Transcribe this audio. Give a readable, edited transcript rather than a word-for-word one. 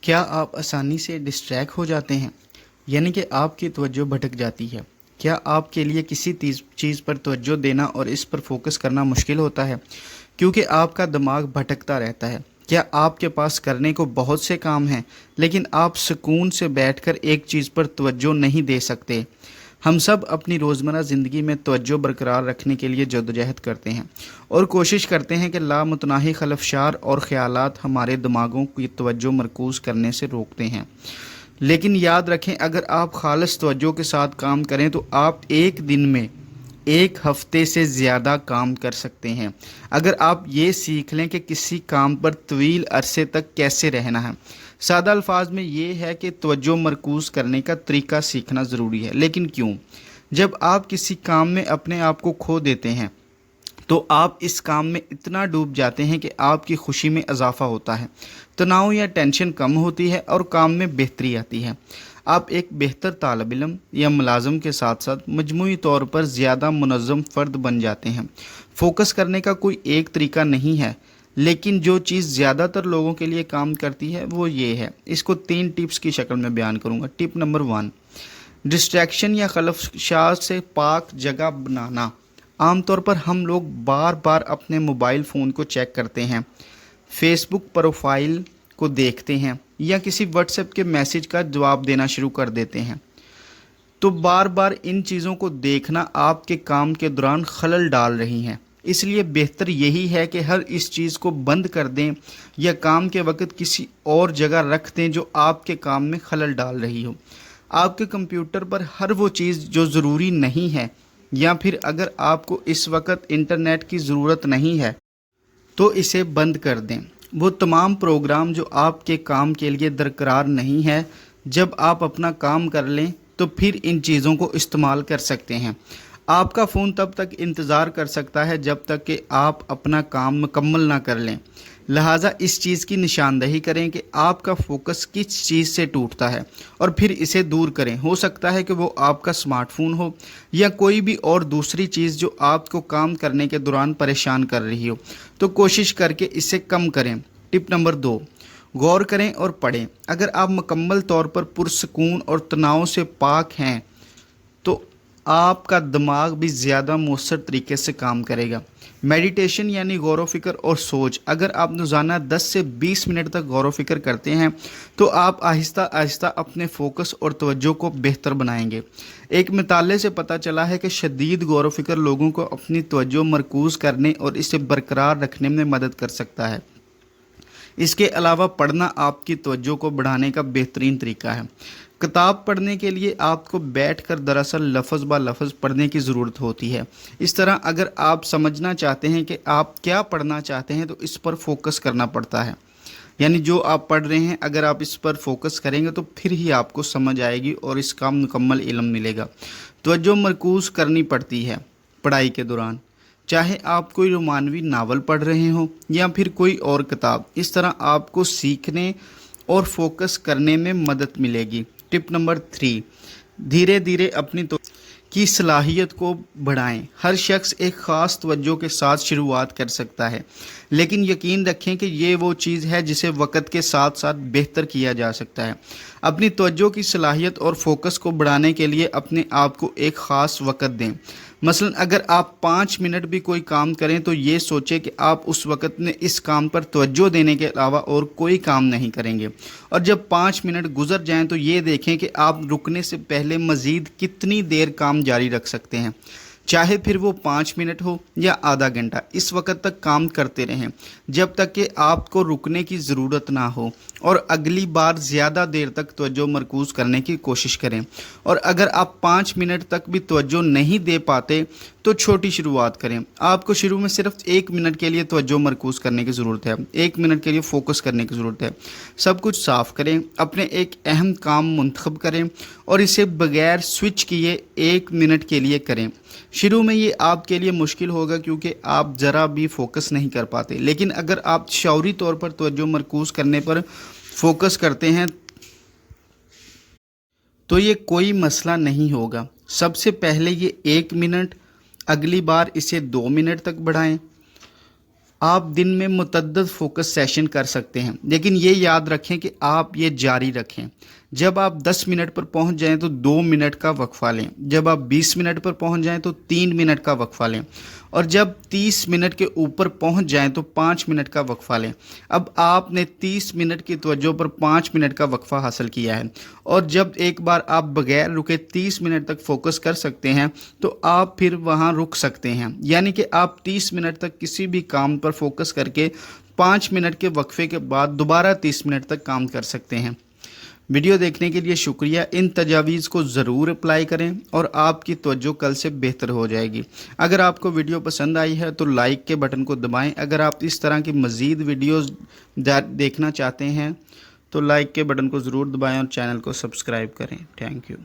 کیا آپ آسانی سے ڈسٹریکٹ ہو جاتے ہیں؟ یعنی کہ آپ کی توجہ بھٹک جاتی ہے؟ کیا آپ کے لیے کسی چیز پر توجہ دینا اور اس پر فوکس کرنا مشکل ہوتا ہے کیونکہ آپ کا دماغ بھٹکتا رہتا ہے؟ کیا آپ کے پاس کرنے کو بہت سے کام ہیں لیکن آپ سکون سے بیٹھ کر ایک چیز پر توجہ نہیں دے سکتے؟ ہم سب اپنی روزمرہ زندگی میں توجہ برقرار رکھنے کے لیے جدوجہد کرتے ہیں اور کوشش کرتے ہیں کہ لامتناہی خلفشار اور خیالات ہمارے دماغوں کی توجہ مرکوز کرنے سے روکتے ہیں۔ لیکن یاد رکھیں، اگر آپ خالص توجہ کے ساتھ کام کریں تو آپ ایک دن میں ایک ہفتے سے زیادہ کام کر سکتے ہیں، اگر آپ یہ سیکھ لیں کہ کسی کام پر طویل عرصے تک کیسے رہنا ہے۔ سادہ الفاظ میں یہ ہے کہ توجہ مرکوز کرنے کا طریقہ سیکھنا ضروری ہے۔ لیکن کیوں؟ جب آپ کسی کام میں اپنے آپ کو کھو دیتے ہیں تو آپ اس کام میں اتنا ڈوب جاتے ہیں کہ آپ کی خوشی میں اضافہ ہوتا ہے، تناؤ یا ٹینشن کم ہوتی ہے اور کام میں بہتری آتی ہے۔ آپ ایک بہتر طالب علم یا ملازم کے ساتھ ساتھ مجموعی طور پر زیادہ منظم فرد بن جاتے ہیں۔ فوکس کرنے کا کوئی ایک طریقہ نہیں ہے، لیکن جو چیز زیادہ تر لوگوں کے لیے کام کرتی ہے وہ یہ ہے۔ اس کو 3 ٹپس کی شکل میں بیان کروں گا۔ ٹپ نمبر 1، ڈسٹریکشن یا خلفشات سے پاک جگہ بنانا۔ عام طور پر ہم لوگ بار بار اپنے موبائل فون کو چیک کرتے ہیں، فیس بک پروفائل کو دیکھتے ہیں یا کسی واٹس ایپ کے میسج کا جواب دینا شروع کر دیتے ہیں۔ تو بار بار ان چیزوں کو دیکھنا آپ کے کام کے دوران خلل ڈال رہی ہیں۔ اس لیے بہتر یہی ہے کہ ہر اس چیز کو بند کر دیں یا کام کے وقت کسی اور جگہ رکھ دیں جو آپ کے کام میں خلل ڈال رہی ہو۔ آپ کے کمپیوٹر پر ہر وہ چیز جو ضروری نہیں ہے، یا پھر اگر آپ کو اس وقت انٹرنیٹ کی ضرورت نہیں ہے تو اسے بند کر دیں۔ وہ تمام پروگرام جو آپ کے کام کے لیے درکار نہیں ہے، جب آپ اپنا کام کر لیں تو پھر ان چیزوں کو استعمال کر سکتے ہیں۔ آپ کا فون تب تک انتظار کر سکتا ہے جب تک کہ آپ اپنا کام مکمل نہ کر لیں۔ لہٰذا اس چیز کی نشاندہی کریں کہ آپ کا فوکس کس چیز سے ٹوٹتا ہے اور پھر اسے دور کریں۔ ہو سکتا ہے کہ وہ آپ کا سمارٹ فون ہو یا کوئی بھی اور دوسری چیز جو آپ کو کام کرنے کے دوران پریشان کر رہی ہو، تو کوشش کر کے اسے کم کریں۔ ٹپ نمبر 2، غور کریں اور پڑھیں۔ اگر آپ مکمل طور پر پرسکون اور تناؤ سے پاک ہیں تو آپ کا دماغ بھی زیادہ مؤثر طریقے سے کام کرے گا۔ میڈیٹیشن یعنی غور و فکر اور سوچ۔ اگر آپ روزانہ 10 سے 20 منٹ تک غور و فکر کرتے ہیں تو آپ آہستہ آہستہ اپنے فوکس اور توجہ کو بہتر بنائیں گے۔ ایک مطالعے سے پتہ چلا ہے کہ شدید غور و فکر لوگوں کو اپنی توجہ مرکوز کرنے اور اسے برقرار رکھنے میں مدد کر سکتا ہے۔ اس کے علاوہ پڑھنا آپ کی توجہ کو بڑھانے کا بہترین طریقہ ہے۔ کتاب پڑھنے کے لیے آپ کو بیٹھ کر دراصل لفظ با لفظ پڑھنے کی ضرورت ہوتی ہے۔ اس طرح اگر آپ سمجھنا چاہتے ہیں کہ آپ کیا پڑھنا چاہتے ہیں تو اس پر فوکس کرنا پڑتا ہے۔ یعنی جو آپ پڑھ رہے ہیں اگر آپ اس پر فوکس کریں گے تو پھر ہی آپ کو سمجھ آئے گی اور اس کا مکمل علم ملے گا۔ توجہ مرکوز کرنی پڑتی ہے پڑھائی کے دوران، چاہے آپ کوئی رومانوی ناول پڑھ رہے ہوں یا پھر کوئی اور کتاب۔ اس طرح آپ کو سیکھنے اور فوکس کرنے میں مدد ملے گی۔ ٹپ نمبر 3، دھیرے دھیرے اپنی کی صلاحیت کو بڑھائیں۔ ہر شخص ایک خاص توجہ کے ساتھ شروعات کر سکتا ہے، لیکن یقین رکھیں کہ یہ وہ چیز ہے جسے وقت کے ساتھ ساتھ بہتر کیا جا سکتا ہے۔ اپنی توجہ کی صلاحیت اور فوکس کو بڑھانے کے لیے اپنے آپ کو ایک خاص وقت دیں۔ مثلا اگر آپ 5 منٹ بھی کوئی کام کریں تو یہ سوچیں کہ آپ اس وقت میں اس کام پر توجہ دینے کے علاوہ اور کوئی کام نہیں کریں گے، اور جب 5 منٹ گزر جائیں تو یہ دیکھیں کہ آپ رکنے سے پہلے مزید کتنی دیر کام جاری رکھ سکتے ہیں۔ چاہے پھر وہ 5 منٹ ہو یا آدھا گھنٹہ، اس وقت تک کام کرتے رہیں جب تک کہ آپ کو رکنے کی ضرورت نہ ہو، اور اگلی بار زیادہ دیر تک توجہ مرکوز کرنے کی کوشش کریں۔ اور اگر آپ 5 منٹ تک بھی توجہ نہیں دے پاتے تو چھوٹی شروعات کریں۔ آپ کو شروع میں صرف 1 منٹ کے لیے توجہ مرکوز کرنے کی ضرورت ہے، 1 منٹ کے لیے فوکس کرنے کی ضرورت ہے۔ سب کچھ صاف کریں، اپنے ایک اہم کام منتخب کریں اور اسے بغیر سوئچ کیے 1 منٹ کے لیے کریں۔ شروع میں یہ آپ کے لیے مشکل ہوگا کیونکہ آپ ذرا بھی فوکس نہیں کر پاتے، لیکن اگر آپ شعوری طور پر توجہ مرکوز کرنے پر فوکس کرتے ہیں تو یہ کوئی مسئلہ نہیں ہوگا۔ سب سے پہلے یہ 1 منٹ، اگلی بار اسے 2 منٹ تک بڑھائیں۔ آپ دن میں متعدد فوکس سیشن کر سکتے ہیں، لیکن یہ یاد رکھیں کہ آپ یہ جاری رکھیں۔ جب آپ 10 منٹ پر پہنچ جائیں تو 2 منٹ کا وقفہ لیں، جب آپ 20 منٹ پر پہنچ جائیں تو 3 منٹ کا وقفہ لیں، اور جب 30 منٹ کے اوپر پہنچ جائیں تو 5 منٹ کا وقفہ لیں۔ اب آپ نے 30 منٹ کی توجہ پر 5 منٹ کا وقفہ حاصل کیا ہے، اور جب ایک بار آپ بغیر رکے 30 منٹ تک فوکس کر سکتے ہیں تو آپ پھر وہاں رک سکتے ہیں، یعنی کہ آپ 30 منٹ تک کسی بھی کام پر فوکس کر کے 5 منٹ کے وقفے کے بعد دوبارہ 30 منٹ تک کام کر سکتے ہیں۔ ویڈیو دیکھنے کے لیے شکریہ۔ ان تجاویز کو ضرور اپلائی کریں اور آپ کی توجہ کل سے بہتر ہو جائے گی۔ اگر آپ کو ویڈیو پسند آئی ہے تو لائک کے بٹن کو دبائیں۔ اگر آپ اس طرح کی مزید ویڈیوز دیکھنا چاہتے ہیں تو لائک کے بٹن کو ضرور دبائیں اور چینل کو سبسکرائب کریں۔ Thank you.